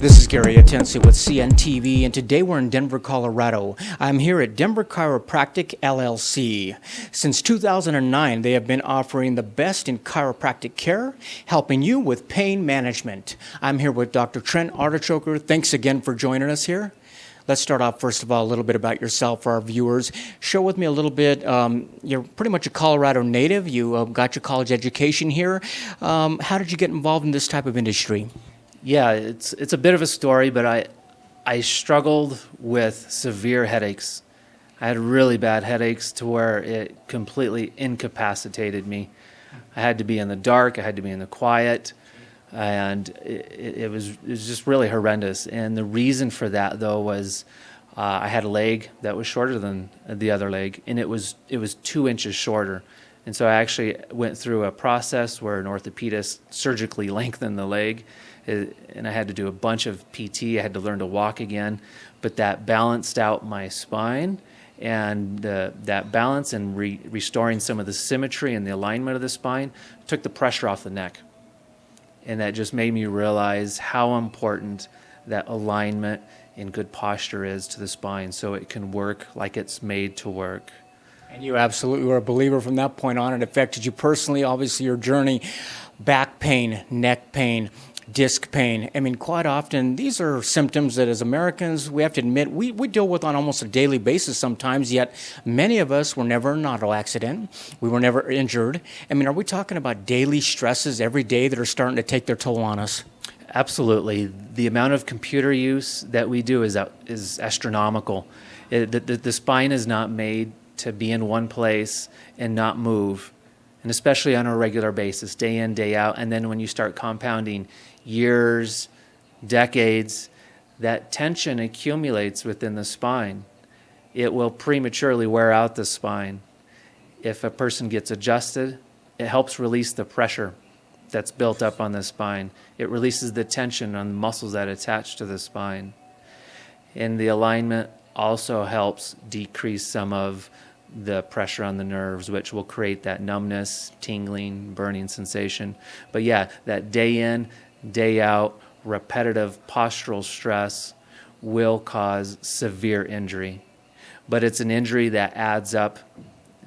This is Gary Atencio with CNTV, and today we're in Denver, Colorado. I'm here at Denver Chiropractic, LLC. Since 2009, they have been offering the best in chiropractic care, helping you with pain management. I'm here with Dr. Trent Artichoker. Thanks again for joining us here. Let's start off, first of all, a little bit about yourself for our viewers. Share with me a little bit. You're pretty much a Colorado native. You got your college education here. How did you get involved in this type of industry? Yeah, it's a bit of a story, but I struggled with severe headaches. I had really bad headaches to where it completely incapacitated me. I had to be in the dark, I had to be in the quiet, and it was just really horrendous. And the reason for that, though, was I had a leg that was shorter than the other leg, and it was 2 inches shorter. And so I actually went through a process where an orthopedist surgically lengthened the leg, and I had to do a bunch of PT. I had to learn to walk again, but that balanced out my spine, and that balance and restoring some of the symmetry and the alignment of the spine took the pressure off the neck. And that just made me realize how important that alignment and good posture is to the spine so it can work like it's made to work. And you absolutely were a believer from that point on. It affected you personally, obviously your journey, back pain, neck pain, disc pain. I mean, quite often, these are symptoms that as Americans, we have to admit, we deal with on almost a daily basis sometimes, yet many of us were never in an auto accident. We were never injured. I mean, are we talking about daily stresses every day that are starting to take their toll on us? Absolutely. The amount of computer use that we do is astronomical. The spine is not made to be in one place and not move, and especially on a regular basis, day in, day out. And then when you start compounding years, decades, that tension accumulates within the spine. It will prematurely wear out the spine. If a person gets adjusted, it helps release the pressure that's built up on the spine. It releases the tension on the muscles that attach to the spine. And the alignment also helps decrease some of the pressure on the nerves, which will create that numbness, tingling, burning sensation. But yeah, that day in, day out, repetitive postural stress will cause severe injury. But it's an injury that adds up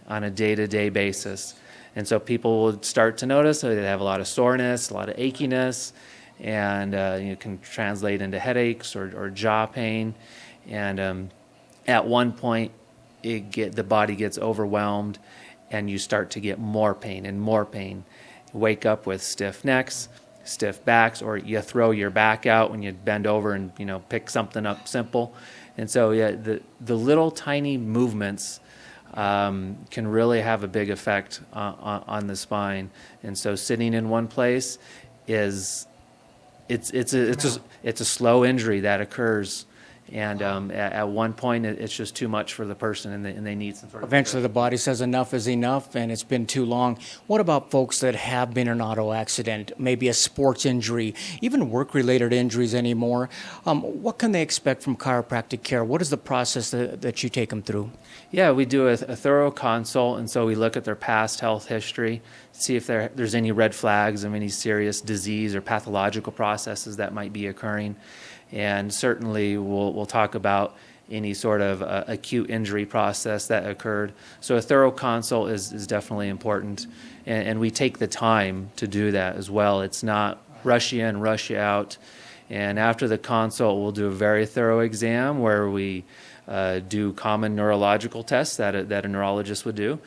on a day-to-day basis. And so people will start to notice that they have a lot of soreness, a lot of achiness, and it can translate into headaches or jaw pain. And at one point, the body gets overwhelmed, and you start to get more pain and more pain. You wake up with stiff necks, stiff backs, or you throw your back out when you bend over and pick something up simple. And so yeah, the little tiny movements can really have a big effect on the spine. And so sitting in one place it's a slow injury that occurs. And at one point, it's just too much for the person, and they need some sort of... Eventually, the body says enough is enough, and it's been too long. What about folks that have been in an auto accident, maybe a sports injury, even work-related injuries anymore? What can they expect from chiropractic care? What is the process that you take them through? Yeah, we do a thorough consult, and so we look at their past health history, see if there's any red flags of any serious disease or pathological processes that might be occurring. And certainly we'll talk about any sort of acute injury process that occurred. So a thorough consult is definitely important, and we take the time to do that as well. It's not rush you in, rush you out. And after the consult, we'll do a very thorough exam where we do common neurological tests that a neurologist would do.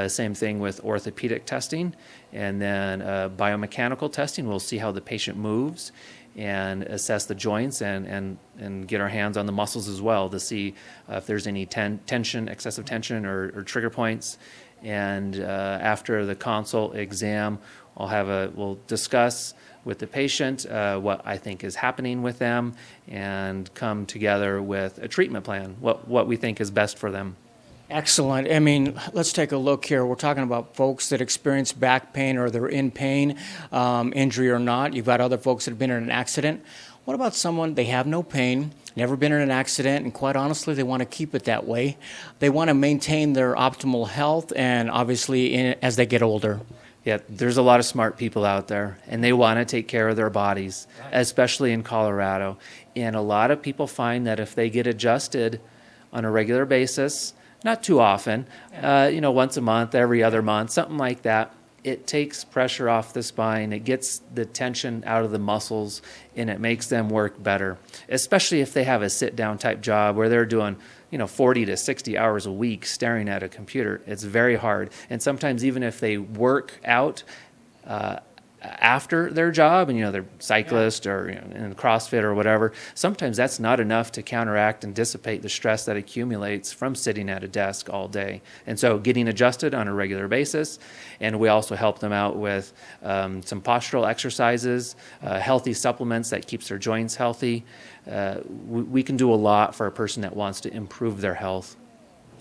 Same thing with orthopedic testing. And then biomechanical testing. We'll see how the patient moves and assess the joints and get our hands on the muscles as well to see if there's any tension, excessive tension, or trigger points. And after the consult exam, we'll discuss with the patient what I think is happening with them and come together with a treatment plan, what we think is best for them. Excellent. I mean, let's take a look here. We're talking about folks that experience back pain or they're in pain, injury or not. You've got other folks that have been in an accident. What about someone, they have no pain, never been in an accident, and quite honestly, they want to keep it that way. They want to maintain their optimal health and obviously as they get older. Yeah, there's a lot of smart people out there, and they want to take care of their bodies, especially in Colorado. And a lot of people find that if they get adjusted on a regular basis, not too often, once a month, every other month, something like that, it takes pressure off the spine, it gets the tension out of the muscles, and it makes them work better, especially if they have a sit-down type job where they're doing 40 to 60 hours a week staring at a computer. It's very hard. And sometimes even if they work out after their job and, they're cyclist or in CrossFit or whatever, sometimes that's not enough to counteract and dissipate the stress that accumulates from sitting at a desk all day. And so getting adjusted on a regular basis, and we also help them out with some postural exercises, healthy supplements that keeps their joints healthy. We can do a lot for a person that wants to improve their health.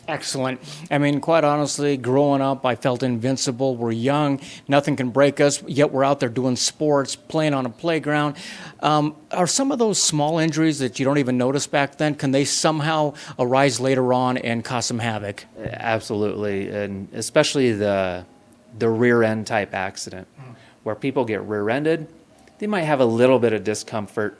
Excellent. I mean, quite honestly, growing up, I felt invincible. We're young, nothing can break us, yet we're out there doing sports, playing on a playground. Are some of those small injuries that you don't even notice back then, can they somehow arise later on and cause some havoc? Absolutely, and especially the rear end type accident, where people get rear-ended. They might have a little bit of discomfort,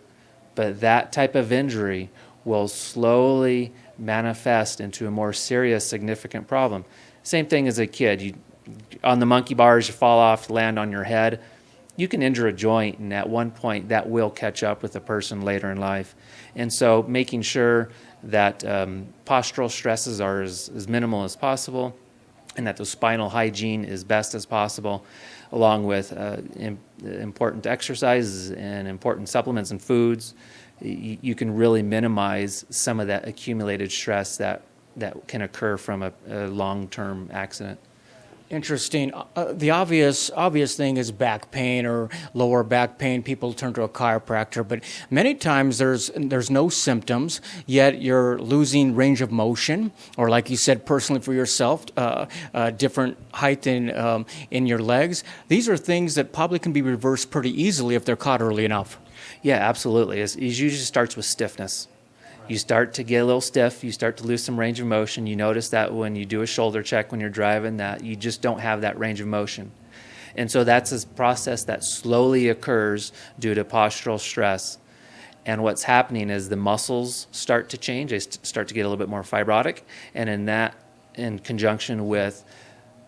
but that type of injury will slowly manifest into a more serious, significant problem. Same thing as a kid. On the monkey bars, you fall off, land on your head. You can injure a joint, and at one point that will catch up with the person later in life. And so making sure that postural stresses are as minimal as possible, and that the spinal hygiene is best as possible, along with important exercises and important supplements and foods, you can really minimize some of that accumulated stress that can occur from a long-term accident. Interesting. The obvious thing is back pain or lower back pain. People turn to a chiropractor, but many times there's no symptoms, yet you're losing range of motion, or like you said, personally for yourself, different height in your legs. These are things that probably can be reversed pretty easily if they're caught early enough. Yeah, absolutely. It usually starts with stiffness. You start to get a little stiff, you start to lose some range of motion. You notice that when you do a shoulder check when you're driving, that you just don't have that range of motion. And so that's a process that slowly occurs due to postural stress. And what's happening is the muscles start to change, they start to get a little bit more fibrotic, and in conjunction with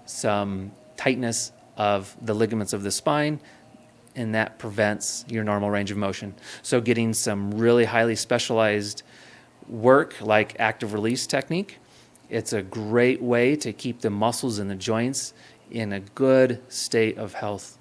some tightness of the ligaments of the spine, and that prevents your normal range of motion. So getting some really highly specialized work like active release technique, it's a great way to keep the muscles and the joints in a good state of health.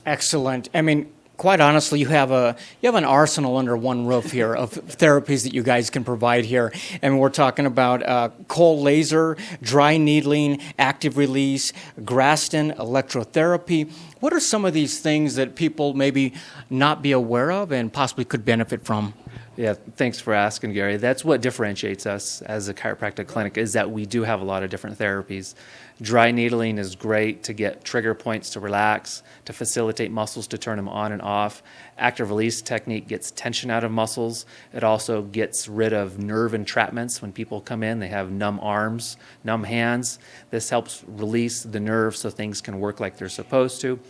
Excellent. I mean, quite honestly, you have an arsenal under one roof here of therapies that you guys can provide here. And we're talking about cold laser, dry needling, active release, graston, electrotherapy. What are some of these things that people maybe not be aware of and possibly could benefit from? Yeah, thanks for asking, Gary. That's what differentiates us as a chiropractic clinic, is that we do have a lot of different therapies. Dry needling is great to get trigger points to relax, to facilitate muscles to turn them on and off. Active release technique gets tension out of muscles. It also gets rid of nerve entrapments. When people come in, they have numb arms, numb hands. This helps release the nerve so things can work like they're supposed to.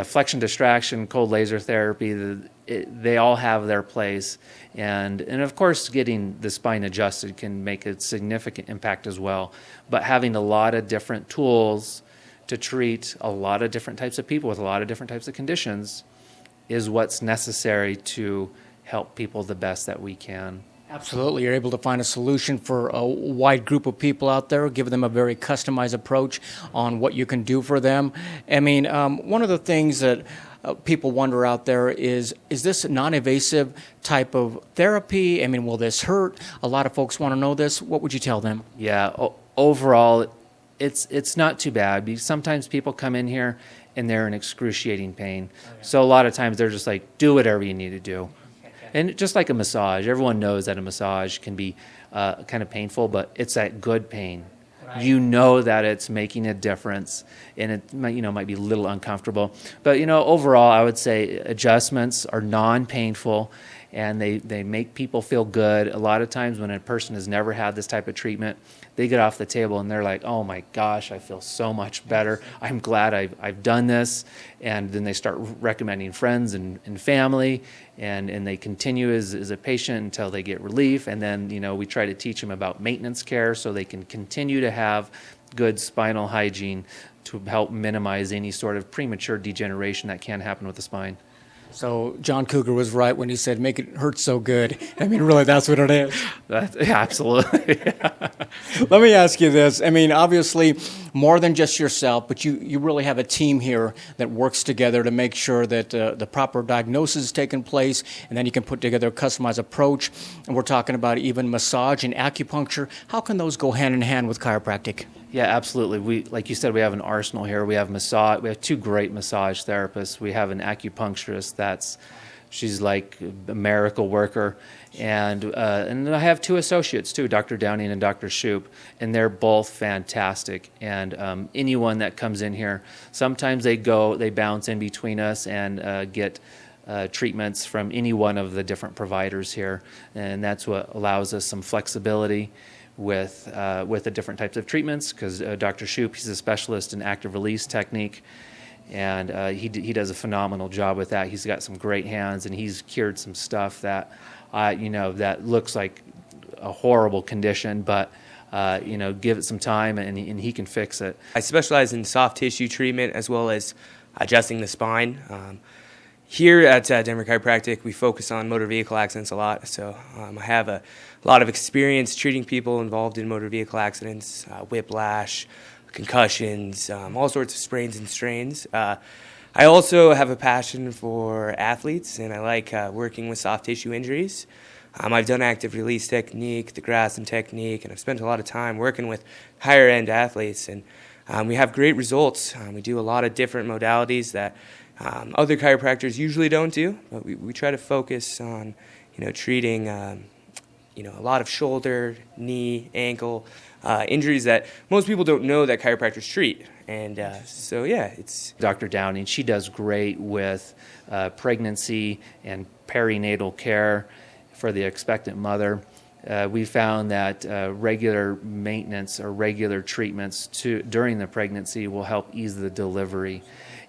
Flexion distraction, cold laser therapy, they all have their place. And of course, getting the spine adjusted can make a significant impact as well. But having a lot of different tools to treat a lot of different types of people with a lot of different types of conditions is what's necessary to help people the best that we can. Absolutely. You're able to find a solution for a wide group of people out there, give them a very customized approach on what you can do for them. I mean, one of the things that people wonder out there is this a non-invasive type of therapy? I mean, will this hurt? A lot of folks want to know this. What would you tell them? Yeah, overall, it's not too bad. Because sometimes people come in here and they're in excruciating pain. So a lot of times they're just like, do whatever you need to do. And just like a massage, everyone knows that a massage can be kind of painful, but it's that good pain. Right. You know that it's making a difference, and it might be a little uncomfortable. But overall, I would say adjustments are non-painful, and they make people feel good. A lot of times when a person has never had this type of treatment, they get off the table and they're like, oh my gosh, I feel so much better. I'm glad I've done this. And then they start recommending friends and family, and they continue as a patient until they get relief. And then, we try to teach them about maintenance care so they can continue to have good spinal hygiene to help minimize any sort of premature degeneration that can happen with the spine. So John Cougar was right when he said, make it hurt so good. I mean, really, that's what it is. Yeah, absolutely. Let me ask you this. I mean, obviously, more than just yourself, but you really have a team here that works together to make sure that the proper diagnosis is taking place, and then you can put together a customized approach. And we're talking about even massage and acupuncture. How can those go hand in hand with chiropractic? Yeah, absolutely. Like you said, we have an arsenal here. We have massage. We have two great massage therapists. We have an acupuncturist. She's like a miracle worker, and I have two associates too, Dr. Downing and Dr. Shupe, and they're both fantastic. And anyone that comes in here, sometimes they bounce in between us and get treatments from any one of the different providers here, and that's what allows us some flexibility with the different types of treatments, because Dr. Shupe, he's a specialist in active release technique, and he does a phenomenal job with that. He's got some great hands, and he's cured some stuff that that looks like a horrible condition, but give it some time and he can fix it. I specialize in soft tissue treatment as well as adjusting the spine. Here at Denver Chiropractic, we focus on motor vehicle accidents a lot, so I have a lot of experience treating people involved in motor vehicle accidents, whiplash, concussions, all sorts of sprains and strains. I also have a passion for athletes, and I like working with soft tissue injuries. I've done active release technique, the graston technique, and I've spent a lot of time working with higher-end athletes, and we have great results. We do a lot of different modalities that other chiropractors usually don't do, but we try to focus on, treating, a lot of shoulder, knee, ankle injuries that most people don't know that chiropractors treat. And it's Dr. Downing. She does great with pregnancy and perinatal care for the expectant mother. We found that regular maintenance or regular treatments during the pregnancy will help ease the delivery.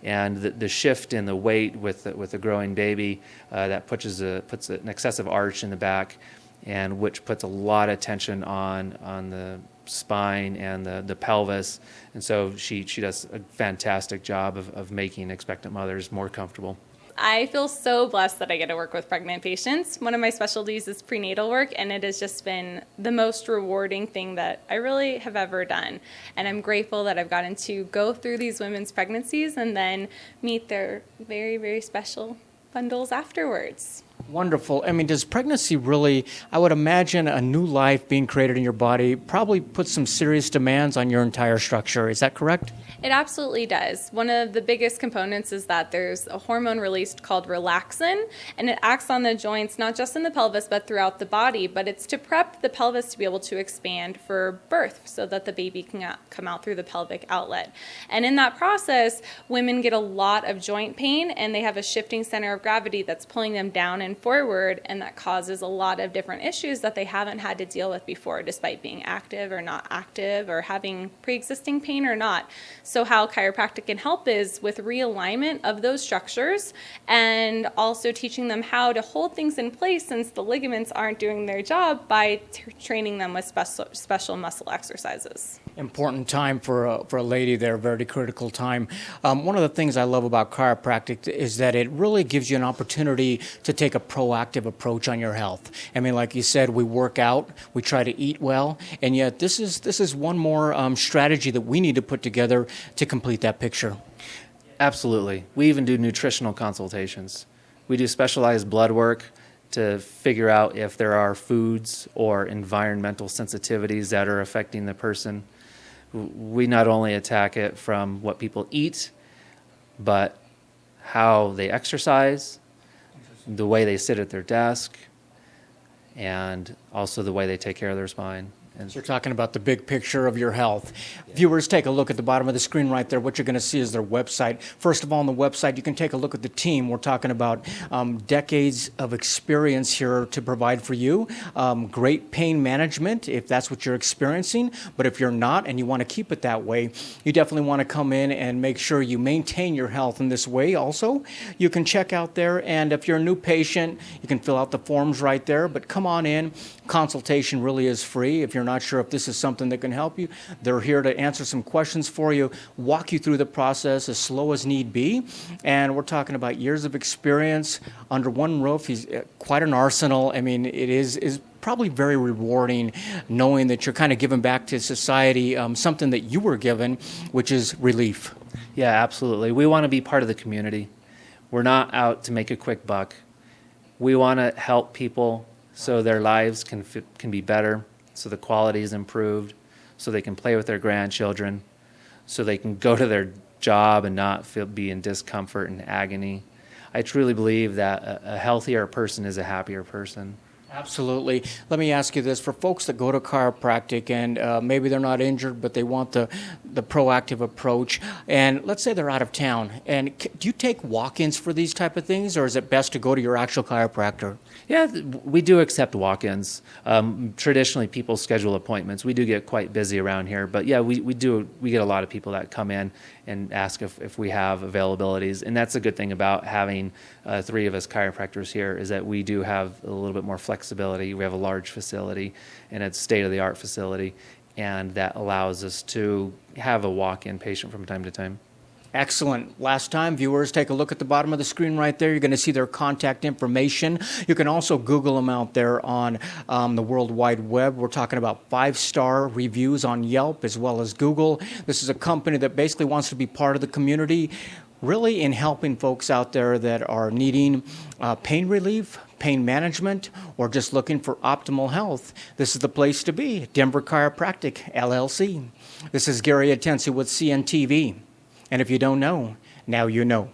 And the shift in the weight with the growing baby, that puts an excessive arch in the back, and which puts a lot of tension on the spine and the pelvis. And so she does a fantastic job of making expectant mothers more comfortable. I feel so blessed that I get to work with pregnant patients. One of my specialties is prenatal work, and it has just been the most rewarding thing that I really have ever done. And I'm grateful that I've gotten to go through these women's pregnancies and then meet their very, very special bundles afterwards. Wonderful. I mean, does pregnancy really, I would imagine a new life being created in your body probably puts some serious demands on your entire structure. Is that correct? It absolutely does. One of the biggest components is that there's a hormone released called relaxin, and it acts on the joints, not just in the pelvis, but throughout the body. But it's to prep the pelvis to be able to expand for birth so that the baby can come out through the pelvic outlet. And in that process, women get a lot of joint pain, and they have a shifting center of gravity that's pulling them down and forward, and that causes a lot of different issues that they haven't had to deal with before, despite being active or not active or having pre-existing pain or not. So how chiropractic can help is with realignment of those structures, and also teaching them how to hold things in place since the ligaments aren't doing their job by training them with special muscle exercises. Important time for a lady there, very critical time. One of the things I love about chiropractic is that it really gives you an opportunity to take a proactive approach on your health. I mean, like you said, we work out, we try to eat well, and yet this is one more strategy that we need to put together to complete that picture. Absolutely. We even do nutritional consultations. We do specialized blood work to figure out if there are foods or environmental sensitivities that are affecting the person. We not only attack it from what people eat, but how they exercise, the way they sit at their desk, and also the way they take care of their spine. And So you're talking about the big picture of your health. Viewers, take a look at the bottom of the screen right there. What you're going to see is their website. First of all, on the website, you can take a look at the team. We're talking about decades of experience here to provide for you. Great pain management, if that's what you're experiencing. But if you're not and you want to keep it that way, you definitely want to come in and make sure you maintain your health in this way also. You can check out there, and if you're a new patient, you can fill out the forms right there. But come on in. Consultation really is free. If you're not sure if this is something that can help you, they're here to answer some questions for you, walk you through the process as slow as need be. And we're talking about years of experience under one roof. He's quite an arsenal. I mean, it is probably very rewarding knowing that you're kind of giving back to society something that you were given, which is relief. yeah, absolutely. We want to be part of the community. We're not out to make a quick buck. We want to help people so their lives can be better, so the quality is improved, so they can play with their grandchildren, so they can go to their job and not be in discomfort and agony. I truly believe that a healthier person is a happier person. Absolutely. Let me ask you this. For folks that go to chiropractic and maybe they're not injured, but they want the proactive approach, and let's say they're out of town, and do you take walk-ins for these type of things, or is it best to go to your actual chiropractor? Yeah, we do accept walk-ins. Traditionally, people schedule appointments. We do get quite busy around here, but yeah, we get a lot of people that come in and ask if we have availabilities, and that's a good thing about having three of us chiropractors here is that we do have a little bit more flexibility. We have a large facility, and it's a state-of-the-art facility, and that allows us to have a walk-in patient from time to time. Excellent. Last time, viewers, take a look at the bottom of the screen right there. You're going to see their contact information. You can also Google them out there on the World Wide Web. We're talking about 5-star reviews on Yelp as well as Google. This is a company that basically wants to be part of the community, really in helping folks out there that are needing pain relief, pain management, or just looking for optimal health. This is the place to be. Denver Chiropractic, LLC. This is Gary Atencio with CNTV. And if you don't know, now you know.